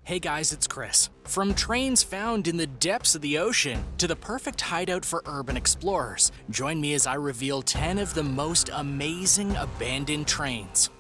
Hey guys, it's Chris. From trains found in the depths of the ocean to the perfect hideout for urban explorers, join me as I reveal 10 of the most amazing abandoned trains.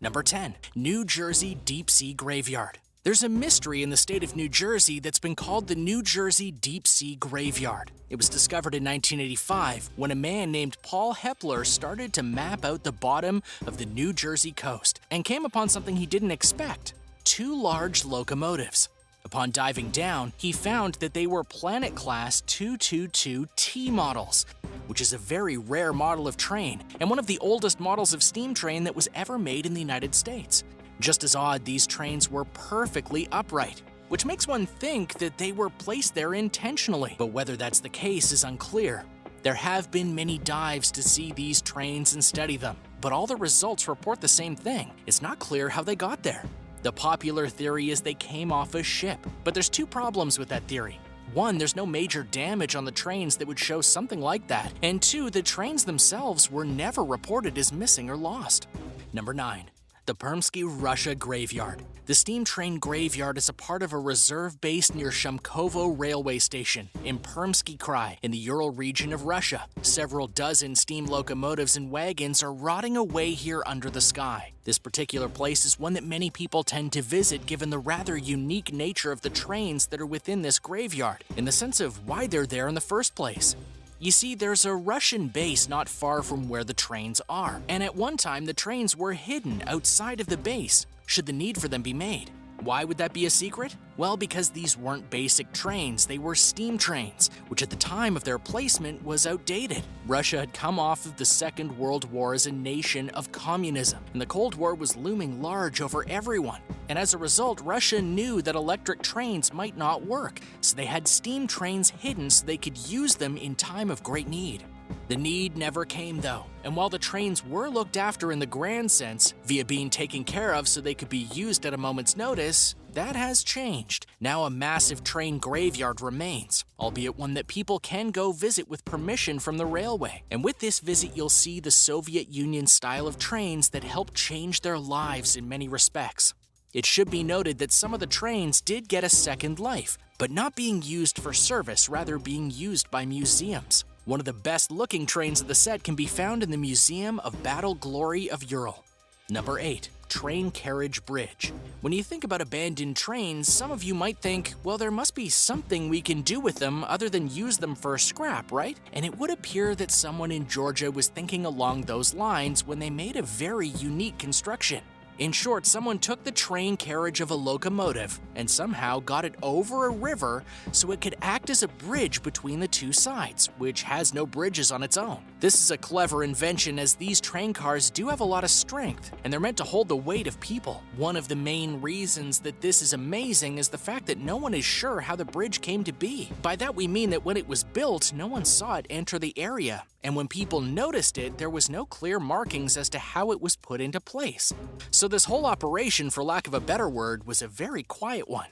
Number 10. New Jersey Deep Sea Graveyard. There's a mystery in the state of New Jersey that's been called the New Jersey Deep Sea Graveyard. It was discovered in 1985 when a man named Paul Hepler started to map out the bottom of the New Jersey coast and came upon something he didn't expect: 2 large locomotives. Upon diving down, he found that they were Planet Class 222T models, which is a very rare model of train and one of the oldest models of steam train that was ever made in the United States. Just as odd, these trains were perfectly upright, which makes one think that they were placed there intentionally, but whether that's the case is unclear. There have been many dives to see these trains and study them, but all the results report the same thing. It's not clear how they got there. The popular theory is they came off a ship, but there's 2 problems with that theory. 1, there's no major damage on the trains that would show something like that, and 2, the trains themselves were never reported as missing or lost. Number 9. The Perm Krai, Russia Graveyard. The steam train graveyard is a part of a reserve base near Shumkovo railway station in Perm Krai in the Ural region of Russia. Several dozen steam locomotives and wagons are rotting away here under the sky. This particular place is one that many people tend to visit given the rather unique nature of the trains that are within this graveyard, in the sense of why they're there in the first place. You see, there's a Russian base not far from where the trains are, and at one time the trains were hidden outside of the base, should the need for them be made. Why would that be a secret? Well, because these weren't basic trains, they were steam trains, which at the time of their placement was outdated. Russia had come off of the Second World War as a nation of communism, and the Cold War was looming large over everyone. And as a result, Russia knew that electric trains might not work, so they had steam trains hidden so they could use them in time of great need. The need never came though, and while the trains were looked after in the grand sense, via being taken care of so they could be used at a moment's notice, that has changed. Now a massive train graveyard remains, albeit one that people can go visit with permission from the railway. And with this visit, you'll see the Soviet Union style of trains that helped change their lives in many respects. It should be noted that some of the trains did get a second life, but not being used for service, rather being used by museums. One of the best looking trains of the set can be found in the Museum of Battle Glory of Ural. Number 8. Train Carriage Bridge. When you think about abandoned trains, some of you might think, well, there must be something we can do with them other than use them for scrap, right? And it would appear that someone in Georgia was thinking along those lines when they made a very unique construction. In short, someone took the train carriage of a locomotive and somehow got it over a river so it could act as a bridge between the 2 sides, which has no bridges on its own. This is a clever invention as these train cars do have a lot of strength and they're meant to hold the weight of people. One of the main reasons that this is amazing is the fact that no one is sure how the bridge came to be. By that we mean that when it was built, no one saw it enter the area. And when people noticed it, there was no clear markings as to how it was put into place. So this whole operation, for lack of a better word, was a very quiet one.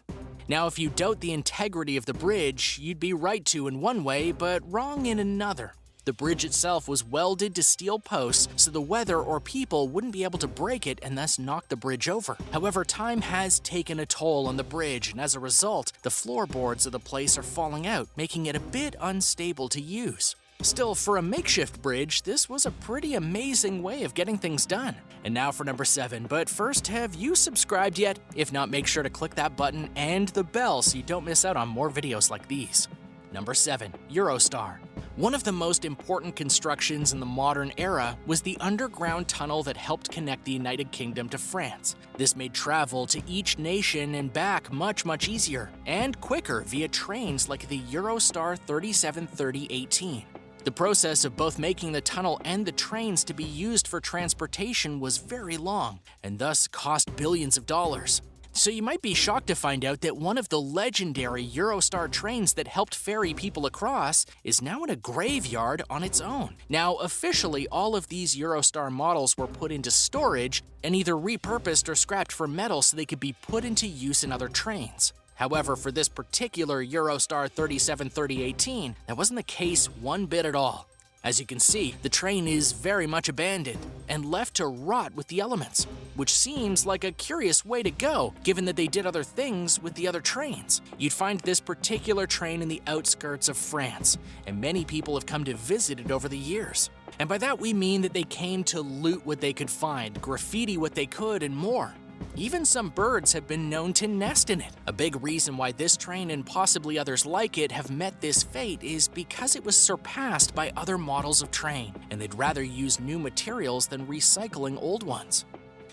Now, if you doubt the integrity of the bridge, you'd be right to in one way, but wrong in another. The bridge itself was welded to steel posts so the weather or people wouldn't be able to break it and thus knock the bridge over. However, time has taken a toll on the bridge, and as a result, the floorboards of the place are falling out, making it a bit unstable to use. Still, for a makeshift bridge, this was a pretty amazing way of getting things done. And now for number 7, but first, have you subscribed yet? If not, make sure to click that button and the bell so you don't miss out on more videos like these. Number 7, Eurostar. One of the most important constructions in the modern era was the underground tunnel that helped connect the United Kingdom to France. This made travel to each nation and back much easier and quicker via trains like the Eurostar 3730-18. The process of both making the tunnel and the trains to be used for transportation was very long, and thus cost billions of dollars. So you might be shocked to find out that one of the legendary Eurostar trains that helped ferry people across is now in a graveyard on its own. Now, officially, all of these Eurostar models were put into storage and either repurposed or scrapped for metal so they could be put into use in other trains. However, for this particular Eurostar 3730-18, that wasn't the case one bit at all. As you can see, the train is very much abandoned and left to rot with the elements, which seems like a curious way to go, given that they did other things with the other trains. You'd find this particular train in the outskirts of France, and many people have come to visit it over the years. And by that we mean that they came to loot what they could find, graffiti what they could, and more. Even some birds have been known to nest in it. A big reason why this train and possibly others like it have met this fate is because it was surpassed by other models of train, and they'd rather use new materials than recycling old ones.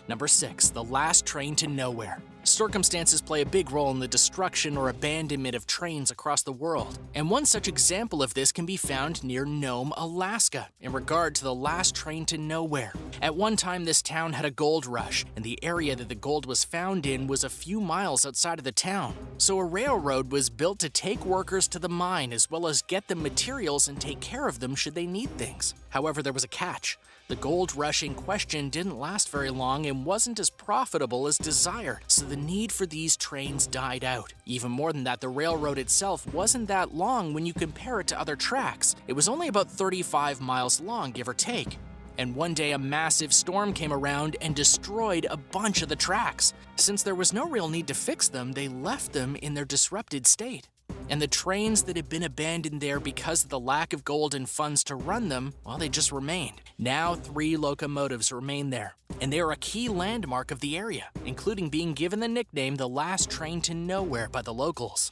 Number 6, the last train to nowhere. Circumstances play a big role in the destruction or abandonment of trains across the world, and one such example of this can be found near Nome, Alaska, in regard to the last train to nowhere. At one time, this town had a gold rush, and the area that the gold was found in was a few miles outside of the town. So a railroad was built to take workers to the mine as well as get them materials and take care of them should they need things. However, there was a catch. The gold rush in question didn't last very long and wasn't as profitable as desired, so the need for these trains died out. Even more than that, the railroad itself wasn't that long when you compare it to other tracks. It was only about 35 miles long, give or take. And one day a massive storm came around and destroyed a bunch of the tracks. Since there was no real need to fix them, they left them in their disrupted state. And the trains that had been abandoned there because of the lack of gold and funds to run them, well, they just remained. Now 3 locomotives remain there, and they are a key landmark of the area, including being given the nickname the last train to nowhere by the locals.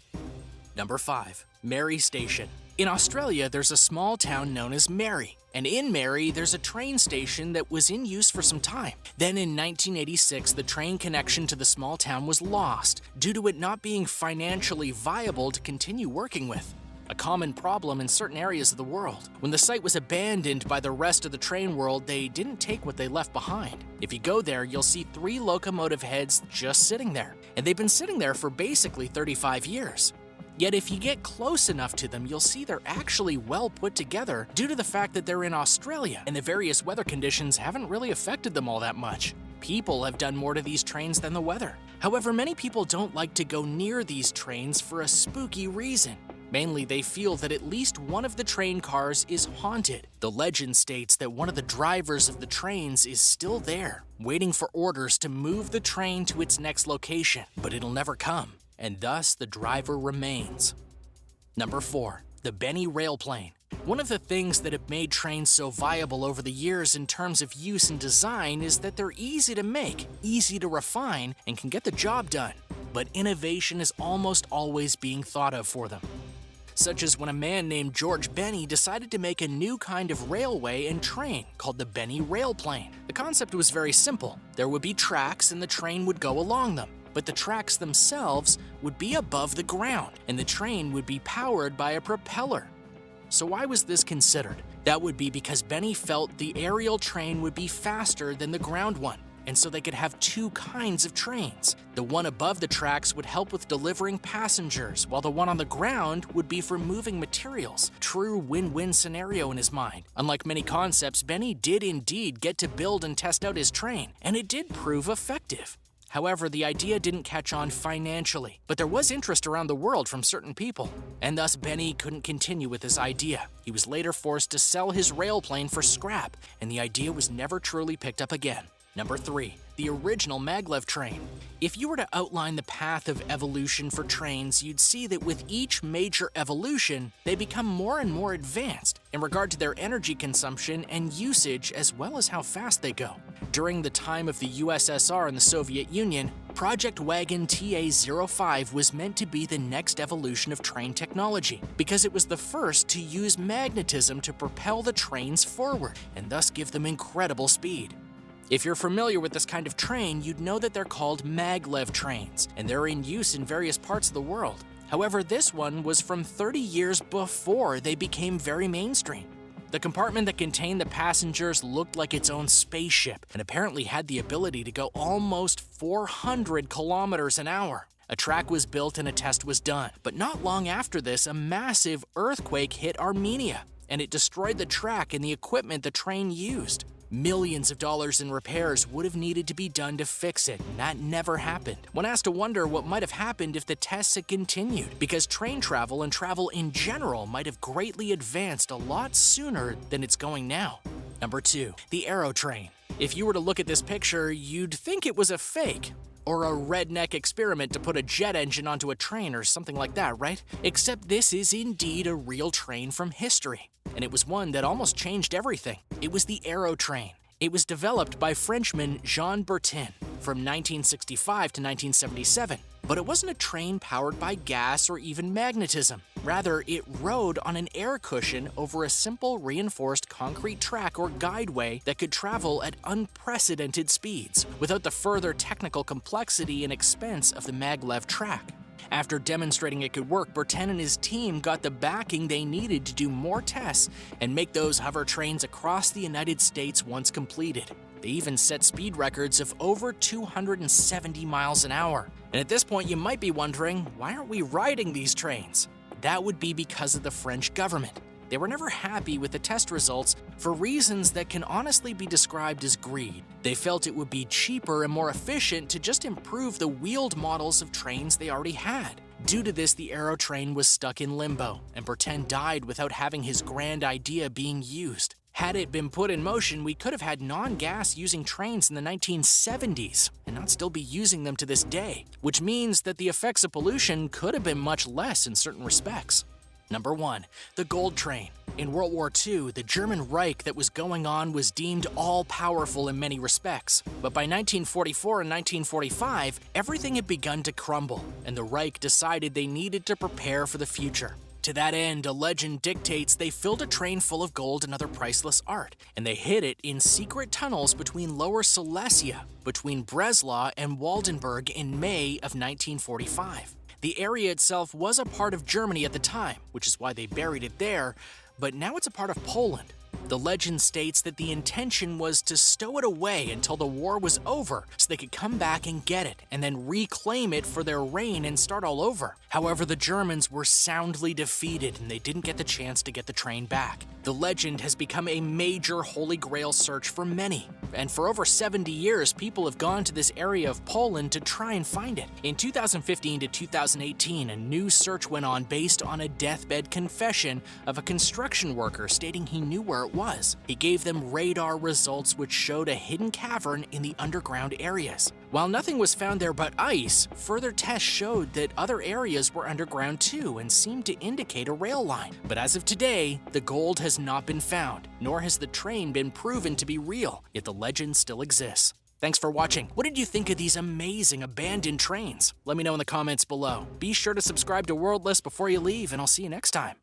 Number 5, MARREE Station. In Australia, there's a small town known as MARREE, and in MARREE, there's a train station that was in use for some time. Then in 1986, the train connection to the small town was lost due to it not being financially viable to continue working with. A common problem in certain areas of the world. When the site was abandoned by the rest of the train world, they didn't take what they left behind. If you go there, you'll see 3 locomotive heads just sitting there, and they've been sitting there for basically 35 years. Yet if you get close enough to them, you'll see they're actually well put together due to the fact that they're in Australia, and the various weather conditions haven't really affected them all that much. People have done more to these trains than the weather. However, many people don't like to go near these trains for a spooky reason. Mainly, they feel that at least one of the train cars is haunted. The legend states that one of the drivers of the trains is still there, waiting for orders to move the train to its next location, but it'll never come, and thus the driver remains. Number 4, the BENNIE RAILPLANE. One of the things that have made trains so viable over the years in terms of use and design is that they're easy to make, easy to refine, and can get the job done. But innovation is almost always being thought of for them. Such as when a man named George BENNIE decided to make a new kind of railway and train called the BENNIE RAILPLANE. The concept was very simple. There would be tracks and the train would go along them, but the tracks themselves would be above the ground and the train would be powered by a propeller. So why was this considered? That would be because BENNIE felt the aerial train would be faster than the ground one, and so they could have 2 kinds of trains. The one above the tracks would help with delivering passengers, while the one on the ground would be for moving materials. True win-win scenario in his mind. Unlike many concepts, BENNIE did indeed get to build and test out his train, and it did prove effective. However, the idea didn't catch on financially, but there was interest around the world from certain people, and thus BENNIE couldn't continue with his idea. He was later forced to sell his railplane for scrap, and the idea was never truly picked up again. Number 3, the original Maglev train. If you were to outline the path of evolution for trains, you'd see that with each major evolution, they become more and more advanced in regard to their energy consumption and usage as well as how fast they go. During the time of the USSR and the Soviet Union, Project Wagon TA-05 was meant to be the next evolution of train technology because it was the first to use magnetism to propel the trains forward and thus give them incredible speed. If you're familiar with this kind of train, you'd know that they're called Maglev Trains, and they're in use in various parts of the world. However, this one was from 30 years before they became very mainstream. The compartment that contained the passengers looked like its own spaceship, and apparently had the ability to go almost 400 kilometers an hour. A track was built and a test was done, but not long after this, a massive earthquake hit Armenia, and it destroyed the track and the equipment the train used. Millions of dollars in repairs would have needed to be done to fix it, and that never happened. One has to wonder what might have happened if the tests had continued, because train travel and travel in general might have greatly advanced a lot sooner than it's going now. Number 2. The AEROTRAIN. If you were to look at this picture, you'd think it was a fake, or a redneck experiment to put a jet engine onto a train or something like that, right? Except this is indeed a real train from history, and it was one that almost changed everything. It was the AEROTRAIN. It was developed by Frenchman Jean Bertin from 1965 to 1977, but it wasn't a train powered by gas or even magnetism. Rather, it rode on an air cushion over a simple reinforced concrete track or guideway that could travel at unprecedented speeds, without the further technical complexity and expense of the maglev track. After demonstrating it could work, Bertin and his team got the backing they needed to do more tests and make those hover trains across the United States once completed. They even set speed records of over 270 miles an hour. And at this point, you might be wondering, why aren't we riding these trains? That would be because of the French government. They were never happy with the test results for reasons that can honestly be described as greed. They felt it would be cheaper and more efficient to just improve the wheeled models of trains they already had. Due to this, the AEROTRAIN was stuck in limbo, and Bertin died without having his grand idea being used. Had it been put in motion, we could have had non-gas using trains in the 1970s and not still be using them to this day, which means that the effects of pollution could have been much less in certain respects. Number 1. The Gold Train. In World War II, the German Reich that was going on was deemed all-powerful in many respects. But by 1944 and 1945, everything had begun to crumble, and the Reich decided they needed to prepare for the future. To that end, a legend dictates they filled a train full of gold and other priceless art, and they hid it in secret tunnels between Lower Silesia, between Breslau and Waldenburg in May of 1945. The area itself was a part of Germany at the time, which is why they buried it there, but now it's a part of Poland. The legend states that the intention was to stow it away until the war was over so they could come back and get it and then reclaim it for their reign and start all over. However, the Germans were soundly defeated and they didn't get the chance to get the train back. The legend has become a major Holy Grail search for many, and for over 70 years, people have gone to this area of Poland to try and find it. In 2015 to 2018, a new search went on based on a deathbed confession of a construction worker stating he knew where it was. He gave them radar results which showed a hidden cavern in the underground areas. While nothing was found there but ice, further tests showed that other areas were underground too and seemed to indicate a rail line. But as of today, the gold has not been found, nor has the train been proven to be real, yet the legend still exists. Thanks for watching. What did you think of these amazing abandoned trains? Let me know in the comments below. Be sure to subscribe to World List before you leave, and I'll see you next time.